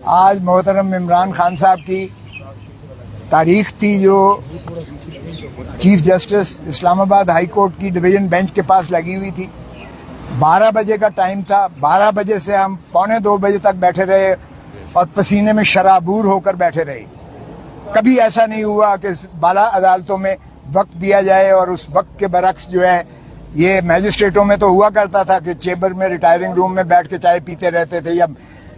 آج محترم عمران خان صاحب کی تاریخ تھی جو چیف جسٹس اسلام آباد ہائی کورٹ کی ڈویژن بینچ کے پاس لگی ہوئی تھی. 12 بجے کا ٹائم تھا. 12 بجے سے ہم 1:45 بجے تک بیٹھے رہے اور پسینے میں شرابور ہو کر بیٹھے رہے. کبھی ایسا نہیں ہوا کہ بالا عدالتوں میں وقت دیا جائے اور اس وقت کے برعکس جو ہے یہ میجسٹریٹوں میں تو ہوا کرتا تھا کہ چیمبر میں ریٹائرنگ روم میں بیٹھ کے چائے پیتے رہتے تھے یا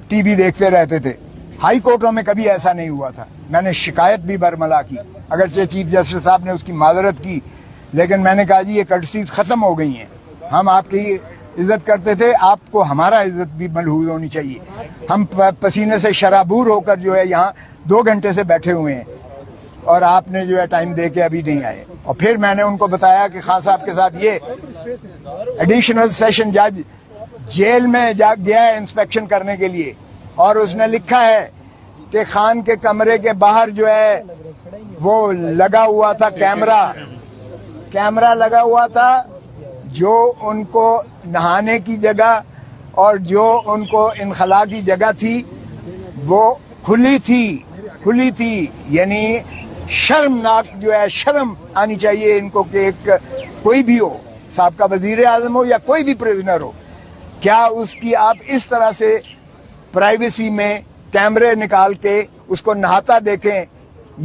ٹی وی دیکھتے رہتے تھے. ہائی کورٹوں میں کبھی ایسا نہیں ہوا تھا. میں نے شکایت بھی برملا کی, اگرچہ چیف جسٹس صاحب نے اس کی معذرت کی, لیکن میں نے کہا جی یہ کٹسیز ختم ہو گئی ہیں. ہم آپ کی عزت کرتے تھے, آپ کو ہمارا عزت بھی ملحوظ ہونی چاہیے. ہم پسینے سے شرابور ہو کر جو ہے یہاں 2 گھنٹے سے بیٹھے ہوئے ہیں اور آپ نے جو ہے ٹائم دے کے ابھی نہیں آئے. اور پھر میں نے ان کو بتایا کہ خان صاحب کے ساتھ یہ ایڈیشنل سیشن جج جیل میں گیا ہے انسپیکشن کرنے کے لیے, اور اس نے لکھا ہے کہ خان کے کمرے کے باہر جو ہے وہ لگا ہوا تھا کیمرہ لگا ہوا تھا, جو ان کو نہانے کی جگہ اور جو ان کو انخلاء کی جگہ تھی وہ کھلی تھی. یعنی شرمناک جو ہے, شرم آنی چاہیے ان کو کہ ایک کوئی بھی ہو, سابقہ وزیر اعظم ہو یا کوئی بھی پریزنر ہو, کیا اس کی آپ اس طرح سے پرائیویسی میں کیمرے نکال کے اس کو نہاتا دیکھیں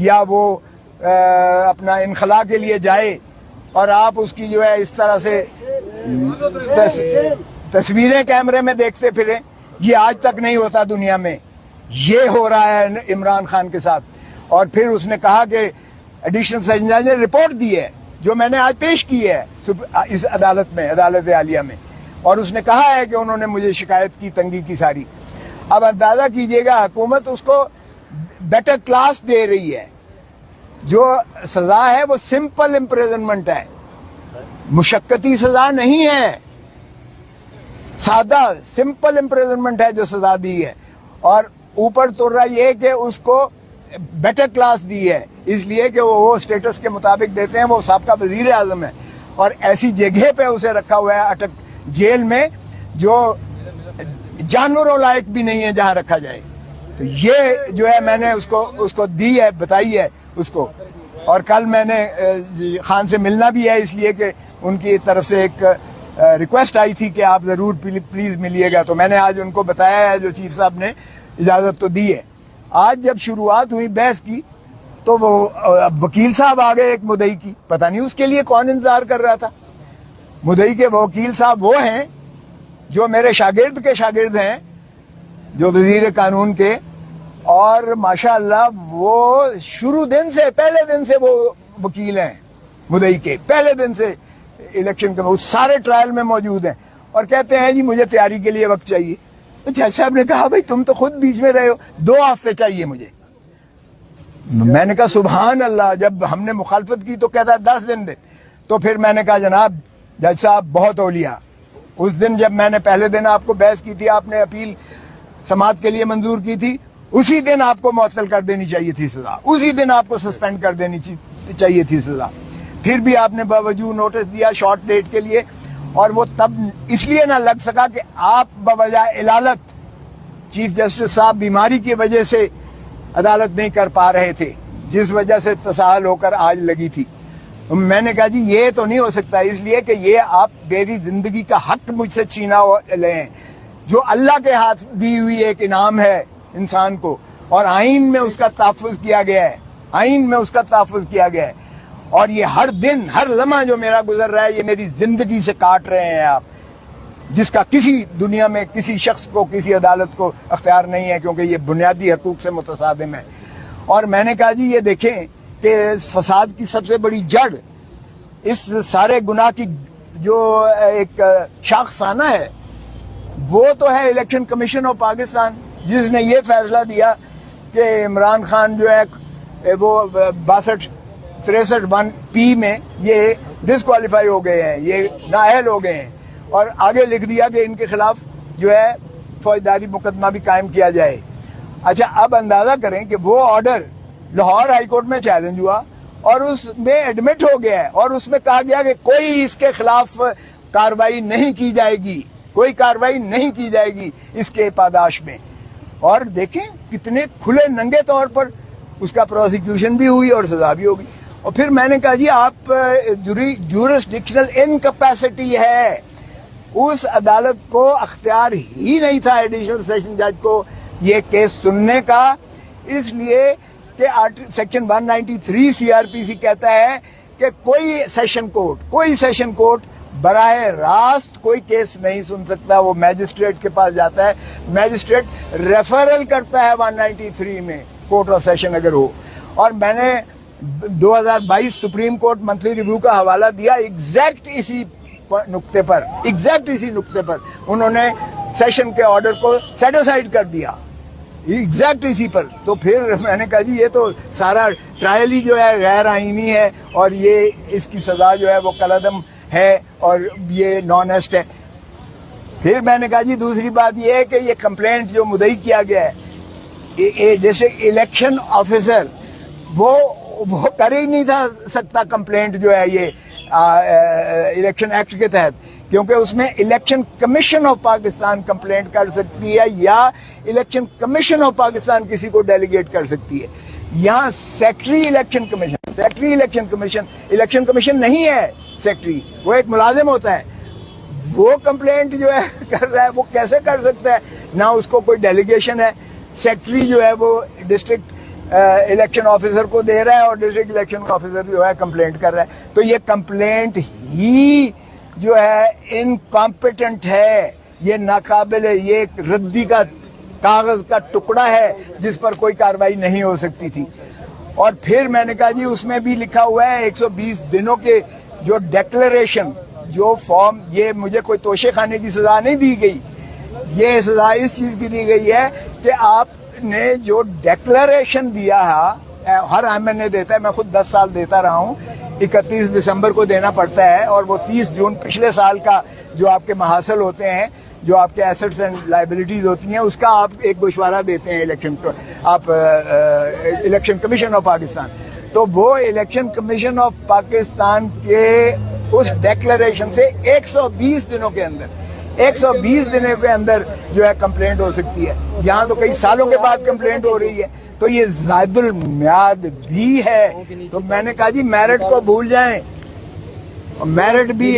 یا وہ اپنا انخلاء کے لیے جائے اور آپ اس کی جو ہے اس طرح سے تصویریں کیمرے میں دیکھتے پھریں. یہ آج تک نہیں ہوتا دنیا میں, یہ ہو رہا ہے عمران خان کے ساتھ. اور پھر اس نے کہا کہ ایڈیشنل سیشن جج نے رپورٹ دی ہے جو میں نے آج پیش کی ہے اس عدالت میں, عدالت عالیہ میں, اور اس نے کہا ہے کہ انہوں نے مجھے شکایت کی تنگی کی ساری. اب اندازہ کیجئے گا حکومت اس کو بیٹر کلاس دے رہی ہے. جو سزا ہے وہ سمپل امپریزنمنٹ ہے, مشقتی سزا نہیں ہے, سادہ سمپل امپریزنمنٹ ہے جو سزا دی ہے. اور اوپر تو رہا یہ کہ اس کو بیٹر کلاس دی ہے اس لیے کہ وہ اسٹیٹس کے مطابق دیتے ہیں. وہ سابقہ وزیر اعظم ہے اور ایسی جگہ پہ اسے رکھا ہوا ہے اٹک جیل میں جو جانوروں لائق بھی نہیں ہے جہاں رکھا جائے. تو یہ جو ہے میں نے اس کو دی ہے, بتائی ہے اس کو. اور کل میں نے خان سے ملنا بھی ہے اس لیے کہ ان کی طرف سے ایک ریکویسٹ آئی تھی کہ آپ ضرور پلیز ملیے گا. تو میں نے آج ان کو بتایا ہے, جو چیف صاحب نے اجازت تو دی ہے. آج جب شروعات ہوئی بحث کی تو وہ وکیل صاحب آ گئے ایک مدعی کی, پتہ نہیں اس کے لیے کون انتظار کر رہا تھا. مدعی کے وکیل صاحب وہ ہیں جو میرے شاگرد کے شاگرد ہیں, جو وزیر قانون کے, اور ماشاءاللہ وہ شروع دن سے, پہلے دن سے وہ وکیل ہیں مدعی کے, پہلے دن سے الیکشن کے وہ سارے ٹرائل میں موجود ہیں, اور کہتے ہیں جی مجھے تیاری کے لیے وقت چاہیے. جج صاحب نے کہا بھائی تم تو خود بیچ میں رہے ہو, 2 ہفتے چاہیے مجھے. میں نے کہا سبحان اللہ, جب ہم نے مخالفت کی تو کہتا ہے 10 دن دے. تو پھر میں نے کہا جناب جج صاحب بہت اولیاء, اس دن جب میں نے پہلے دن آپ کو بحث کی تھی, آپ نے اپیل سماعت کے لیے منظور کی تھی, اسی دن آپ کو معطل کر دینی چاہیے تھی سزا, اسی دن آپ کو سسپینڈ کر دینی چاہیے تھی سزا. پھر بھی آپ نے باوجود نوٹس دیا شارٹ ڈیٹ کے لیے, اور وہ تب اس لیے نہ لگ سکا کہ آپ بوجہ علالت چیف جسٹس صاحب بیماری کی وجہ سے عدالت نہیں کر پا رہے تھے, جس وجہ سے تساہل ہو کر آج لگی تھی. میں نے کہا جی یہ تو نہیں ہو سکتا, اس لیے کہ یہ آپ میری زندگی کا حق مجھ سے چھینا لے ہیں, جو اللہ کے ہاتھ دی ہوئی ایک انعام ہے انسان کو, اور آئین میں اس کا تحفظ کیا گیا ہے, آئین میں اس کا تحفظ کیا گیا ہے. اور یہ ہر دن ہر لمحہ جو میرا گزر رہا ہے یہ میری زندگی سے کاٹ رہے ہیں آپ, جس کا کسی دنیا میں کسی شخص کو, کسی عدالت کو اختیار نہیں ہے, کیونکہ یہ بنیادی حقوق سے متصادم ہے. اور میں نے کہا جی یہ دیکھیں کہ فساد کی سب سے بڑی جڑ, اس سارے گناہ کی جو ایک شاخسانہ ہے وہ تو ہے الیکشن کمیشن آف پاکستان, جس نے یہ فیصلہ دیا کہ عمران خان جو ہے وہ 62-63(1)(p) میں یہ ڈسکوالیفائی ہو گئے ہیں, یہ نااہل ہو گئے ہیں, اور آگے لکھ دیا کہ ان کے خلاف جو ہے فوجداری مقدمہ بھی قائم کیا جائے. اچھا اب اندازہ کریں کہ وہ آرڈر لاہور ہائی کورٹ میں چیلنج ہوا اور اس میں ایڈمٹ ہو گیا ہے, اور اس میں کہا گیا کہ کوئی اس کے خلاف کاروائی نہیں کی جائے گی, کوئی کاروائی نہیں کی جائے گی اس کے پاداش میں. اور دیکھیں کتنے کھلے ننگے طور پر اس کا پروسیکیوشن بھی ہوئی اور سزا بھی ہوگی. اور پھر میں نے کہا جی آپ جورسڈکشنل انکیپیسٹی ہے, اس عدالت کو اختیار ہی نہیں تھا ایڈیشنل سیشن جج کو یہ کیس سننے کا, اس لیے کہ سیکشن 193 CRPC کہتا ہے کہ کوئی سیشن کورٹ براہ راست کوئی کیس نہیں سن سکتا, وہ میجسٹریٹ کے پاس جاتا ہے, میجسٹریٹ ریفرل کرتا ہے 193 میں کورٹ آف سیشن اگر ہو. اور میں نے 2022 سپریم کورٹ منتھلی ریویو کا حوالہ دیا ایگزیکٹ اسی نقطے پر انہوں نے سیشن کے آرڈر کو سیٹ اسائڈ کر دیا ایگزیکٹ اسی پر. تو پھر میں نے کہا جی یہ تو سارا ٹرائل ہی جو ہے غیر آئینی ہے اور یہ اس کی سزا جو ہے وہ کالعدم ہے اور یہ نان ایسٹ ہے. پھر میں نے کہا جی دوسری بات یہ ہے کہ یہ کمپلینٹ جو مدعی کیا گیا ہے ڈسٹرکٹ الیکشن آفیسر وہ کر ہی نہیں تھا سکتا کمپلینٹ جو ہے یہ الیکشن ایکٹ کے تحت, کیونکہ اس میں election commission of Pakistan complaint کر سکتی ہے یا الیکشن کمیشن آف پاکستان کسی کو ڈیلیگیٹ کر سکتی ہے. یہاں سیکٹری الیکشن کمیشن نہیں ہے, سیکٹری وہ ایک ملازم ہوتا ہے, وہ کمپلینٹ جو ہے کر رہا ہے وہ کیسے کر سکتا ہے, نہ اس کو کوئی ڈیلیگیشن ہے. سیکٹری جو ہے وہ ڈسٹرکٹ الیکشن آفیسر کو دے رہا ہے اور ڈسٹرکٹ الیکشن آفیسر جو ہے کمپلینٹ کر رہا ہے. تو یہ کمپلینٹ ہی جو ہے انکمپیٹنٹ ہے, یہ ناقابل, یہ ایک ردی کا کاغذ کا ٹکڑا ہے جس پر کوئی کاروائی نہیں ہو سکتی تھی. اور پھر میں نے کہا جی اس میں بھی لکھا ہوا ہے 120 دنوں کے جو ڈیکلریشن جو فارم, یہ مجھے کوئی توشے خانے کی سزا نہیں دی گئی, یہ سزا اس چیز کی دی گئی ہے کہ آپ نے جو ڈیکلریشن دیا ہے, ہر مہینے دیتا ہے, میں خود 10 سال دیتا رہا ہوں, 31 دسمبر کو دینا پڑتا ہے اور وہ 30 جون پچھلے سال کا جو آپ کے محاصل ہوتے ہیں, جو آپ کے ایسٹس اینڈ لائبلٹیز ہوتی ہیں, اس کا آپ ایک گوشوارہ دیتے ہیں الیکشن کمیشن آف پاکستان. تو وہ الیکشن کمیشن آف پاکستان کے اس ڈیکلریشن سے 120 دنوں کے اندر جو ہے کمپلینٹ ہو سکتی ہے. یہاں تو کئی سالوں کے بعد کمپلینٹ ہو رہی ہے, تو یہ زائد المیعاد بھی ہے. تو میں نے کہا جی میرٹ کو بھول جائیں, میرٹ بھی